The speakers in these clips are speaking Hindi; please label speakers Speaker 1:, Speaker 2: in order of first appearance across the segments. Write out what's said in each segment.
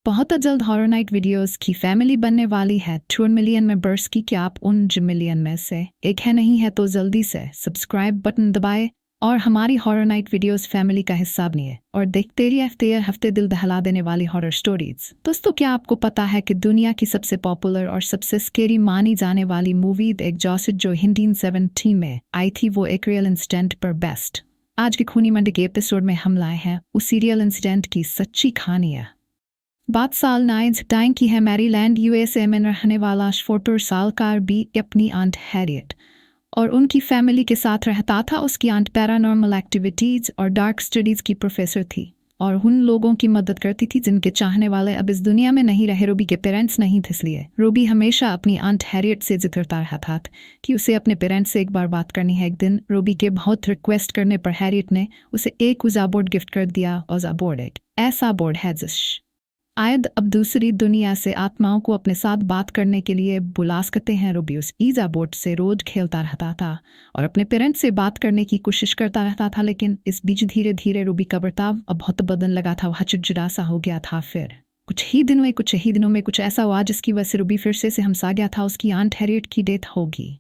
Speaker 1: बहुत जल्द हॉरर नाइट वीडियोस की फैमिली बनने वाली है 2 मिलियन मेंबर्स की। क्या आप उन मिलियन में से एक है? नहीं है तो जल्दी से सब्सक्राइब बटन दबाए और हमारी हॉरर नाइट वीडियोस फैमिली का हिस्सा बनिए और देखते रहिए हफ्ते दिल दहला देने वाली हॉरर स्टोरीज। दोस्तों, क्या आपको पता है कि दुनिया की सबसे पॉपुलर और सबसे स्केरी मानी जाने वाली मूवी द एग्जॉर्सिस्ट जो 1917 में आई थी, वो एक रियल इंसिडेंट पर बेस्ट। आज की खूनी मंडी के एपिसोड में हम लाए हैं उस सीरियल इंसिडेंट की सच्ची कहानी है। बात साल 19 की है। मैरीलैंड यूएसए में रहने वाला 44 साल का बी अपनी आंट हैरियट और उनकी फैमिली के साथ रहता था। उसकी आंट पैरानॉर्मल एक्टिविटीज़ और डार्क स्टडीज़ की प्रोफेसर थी और उन लोगों की मदद करती थी जिनके चाहने वाले अब इस दुनिया में नहीं रहे। रूबी के पेरेंट्स नहीं थे, इसलिए रूबी हमेशा अपनी आंट हैरियट से जिद करता रहा था कि उसे अपने पेरेंट्स से एक बार बात करनी है। एक दिन रूबी के बहुत रिक्वेस्ट करने पर हैरियट ने उसे एक उज़ा बोर्ड गिफ्ट कर दिया। उज़ा बोर्ड एक ऐसा बोर्ड है आयद अब दूसरी दुनिया से आत्माओं को अपने साथ बात करने के लिए बुला सकते हैं। रूबी उस ईजा बोर्ड से रोज खेलता रहता था और अपने पेरेंट्स से बात करने की कोशिश करता रहता था, लेकिन इस बीच धीरे धीरे रूबी का बर्ताव अब बहुत बदलने लगा था। वह चिड़चिड़ा सा हो गया था। फिर कुछ ही दिनों में कुछ ऐसा हुआ जिसकी वजह से रूबी फिर से हमसा गया था। उसकी आंट हैरियट की डेथ होगी।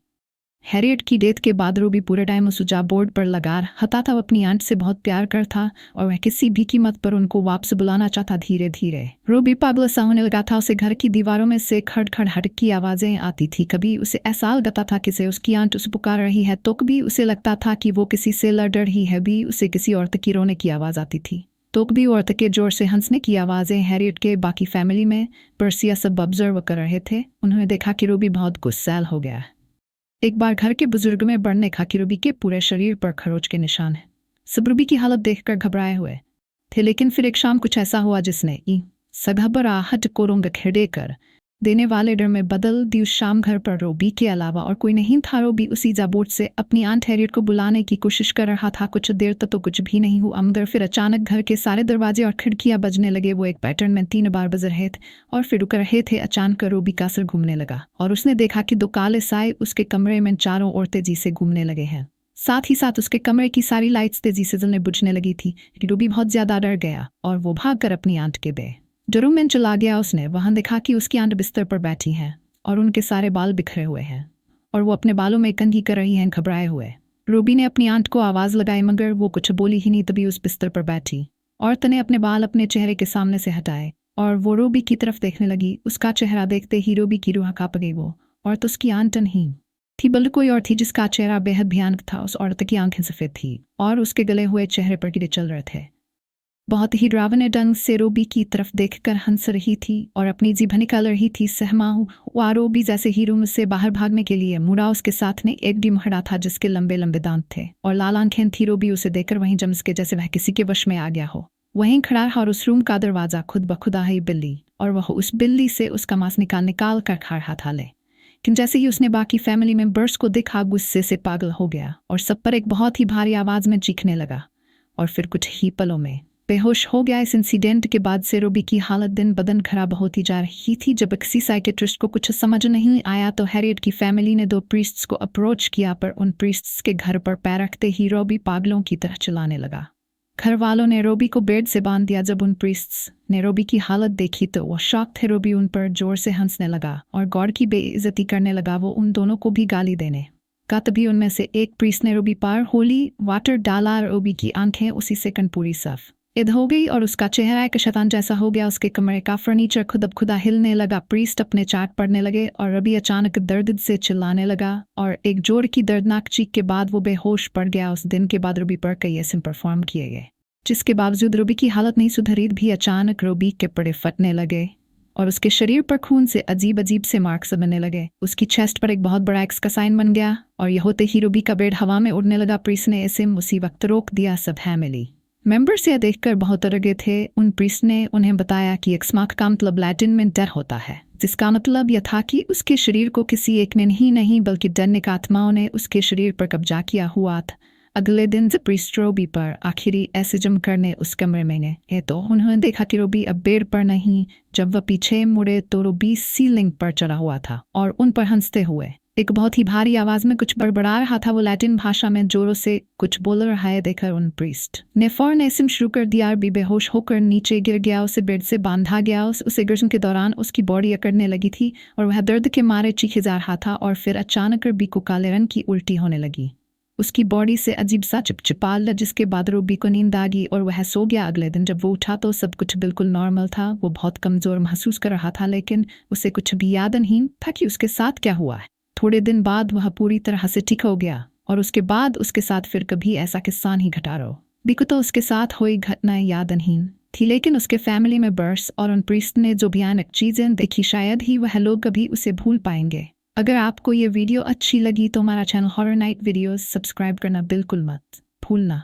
Speaker 1: हैरियट की डेथ के बाद रूबी पूरे टाइम उस उजा बोर्ड पर लगा रहता था। वो अपनी आंट से बहुत प्यार करता और वह किसी भी कीमत पर उनको वापस बुलाना चाहता। धीरे धीरे रूबी पागल सा होने लगा था। उसे घर की दीवारों में से खड़खड़ की आवाज़ें आती थी। कभी उसे ऐसा लगता था कि उसकी आंट उसे पुकार रही है, तो कभी उसे लगता था कि वो किसी से लड़ रही है। भी उसे किसी औरत की रोने की आवाज़ आती थी, तो कभी औरत के जोर से हंसने की आवाज़ें। हैरियट के बाकी फैमिली में पर्सिया सब ऑब्जर्व कर रहे थे। उन्होंने देखा कि रूबी बहुत गुस्सैल हो गया। एक बार घर के बुजुर्ग में बढ़ने खा कि रूबी के पूरे शरीर पर खरोच के निशान हैं। सब रूबी की हालत देखकर घबराए हुए थे, लेकिन फिर एक शाम कुछ ऐसा हुआ जिसने घबराहट को रंग खड़े कर देने वाले डर में बदल दी। उस शाम घर पर रूबी के अलावा और कोई नहीं था। रूबी उसी जाबोर्ड से अपनी आंट हैरियट को बुलाने की कोशिश कर रहा था। कुछ देर तक तो कुछ भी नहीं हुआ, मगर फिर अचानक घर के सारे दरवाजे और खिड़कियां बजने लगे। वो एक पैटर्न में 3 बार बज रहे थे और फिर रुक रहे थे। अचानक रूबी का सिर घूमने लगा और उसने देखा कि 2 काले साए उसके कमरे में चारों ओर तेजी से घूमने लगे हैं। साथ ही साथ उसके कमरे की सारी लाइट्स तेजी से जलने बुझने लगी थी। रूबी बहुत ज्यादा डर गया और वो भागकर अपनी आंट के रूम में चला गया। उसने वहां देखा कि उसकी आंट बिस्तर पर बैठी हैं और उनके सारे बाल बिखरे हुए हैं और वो अपने बालों में कंघी कर रही हैं, घबराए हुए। रूबी ने अपनी आंट को आवाज़ लगाई, मगर वो कुछ बोली ही नहीं। तभी उस बिस्तर पर बैठी औरत ने अपने बाल अपने चेहरे के सामने से हटाए और वो रूबी की तरफ देखने लगी। उसका चेहरा देखते ही रूबी की रूह कांप गई। वो औरत उसकी आंट नहीं थी, बल्कि कोई और थी जिसका चेहरा बेहद भयानक था। उस औरत की आंखें सफ़ेद थी और उसके गले हुए चेहरे पर कीड़े चल रहे थे। बहुत ही डरावने ढंग से रूबी की तरफ देखकर हंस रही थी और अपनी जीभ निकाल रही थी। सहमा रूबी जैसे ही रूम से बाहर भागने के लिए मुड़ा। उसके साथ ने एक डिमहड़ा था जिसके लंबे लंबे दांत थे और लाल आंखें थी। रूबी उसे देखकर वहीं जमस के जैसे वह किसी के वश में आ गया हो। वहीं खड़ा रहा और उस रूम का दरवाजा खुद ब खुद आई बिल्ली और वह उस बिल्ली से उसका मांस निकाल कर खा रहा था। लेकिन जैसे ही उसने बाकी फैमिली मेंबर्स को देखा, गुस्से से पागल हो गया और सब पर एक बहुत ही भारी आवाज़ में चीखने लगा और फिर कुछ ही पलों में बेहोश हो गया। इस इंसिडेंट के बाद से रूबी की हालत दिन बदन खराब होती जा रही थी। जब किसी साइकेट्रिस्ट को कुछ समझ नहीं आया तो हैरियट की फैमिली ने 2 प्रीस्ट्स को अप्रोच किया, पर उन प्रीस्ट्स के घर पर पैर रखते ही रूबी पागलों की तरह चलाने लगा। घर वालों ने रूबी को बेड से बांध दिया। जब उन प्रीस्ट्स ने रूबी की हालत देखी तो वो शॉक थे। रूबी उन पर जोर से हंसने लगा और गॉड की बेइज्जती करने लगा। वो उन दोनों को भी गाली देने का। तभी उनमें से एक प्रीस्ट ने रूबी पर होली वाटर डाला। रूबी की आंखें उसी सेकंड पूरी साफ हो गई और उसका चेहरा एक शैतान जैसा हो गया। उसके कमरे का फर्नीचर खुदा हिलने लगा। प्रीस्ट अपने चाट पढ़ने लगे और रूबी अचानक दर्द से चिल्लाने लगा और एक जोर की दर्दनाक चीख के बाद वो बेहोश पड़ गया। उस दिन के बाद रूबी पर कई ऐसे परफॉर्म किए गए जिसके बावजूद रूबी की हालत नहीं सुधरी। भी अचानक रूबी के पड़े फटने लगे और उसके शरीर पर खून से अजीब से मार्क्स बनने लगे। उसकी चेस्ट पर एक बहुत बड़ा एक्स का साइन बन गया और यह होते ही रूबी का बेड हवा में उड़ने लगा। प्रीस्ट ने इसे उसी वक्त रोक दिया। सब फैमिली मेंबर्स यह देखकर बहुत डर गए थे। उन प्रीस्ट ने उन्हें बताया कि एक्समार्क का मतलब लैटिन में डर होता है, जिसका मतलब यह था कि उसके शरीर को किसी एक ने नहीं बल्कि डरने का आत्माओं ने उसके शरीर पर कब्जा किया हुआ था। अगले दिन जब प्रीस्ट रूबी पर आखिरी एसिजम करने उस कमरे में गए तो उन्होंने देखा कि रूबी अब बेड पर नहीं। जब वह पीछे मुड़े तो रूबी सीलिंग पर चढ़ा हुआ था और उन पर हंसते हुए एक बहुत ही भारी आवाज में कुछ बड़बड़ा रहा था। वो लैटिन भाषा में जोरों से कुछ बोल रहा है। देखकर उन प्रीस्ट ने फौरन ऐसे शुरू कर दिया और भी बेहोश होकर नीचे गिर गया। उसे बेड से बांधा गया। उसे गिरने के दौरान उसकी बॉडी अकड़ने लगी थी और वह दर्द के मारे चीखे जा रहा था। और फिर अचानक बी को काले रंग की उल्टी होने लगी। उसकी बॉडी से अजीब सा चिपचिपा लगा, जिसके बाद रूबी को नींद आ गई और वह सो गया। अगले दिन जब वो उठा तो सब कुछ बिल्कुल नॉर्मल था। वो बहुत कमज़ोर महसूस कर रहा था, लेकिन उसे कुछ भी याद नहीं था कि उसके साथ क्या हुआ है। थोड़े दिन बाद वह पूरी तरह से ठीक हो गया और उसके बाद उसके साथ फिर कभी ऐसा किस्सा नहीं घटा रहा। बी को तो उसके साथ हुई घटनाएं याद नहीं थी, लेकिन उसके फैमिली मेंबर्स और उन प्रीस्ट ने जो भयानक चीज़ें देखी, शायद ही वह लोग कभी उसे भूल पाएंगे। अगर आपको ये वीडियो अच्छी लगी तो हमारा channel horror night videos subscribe करना बिल्कुल मत भूलना।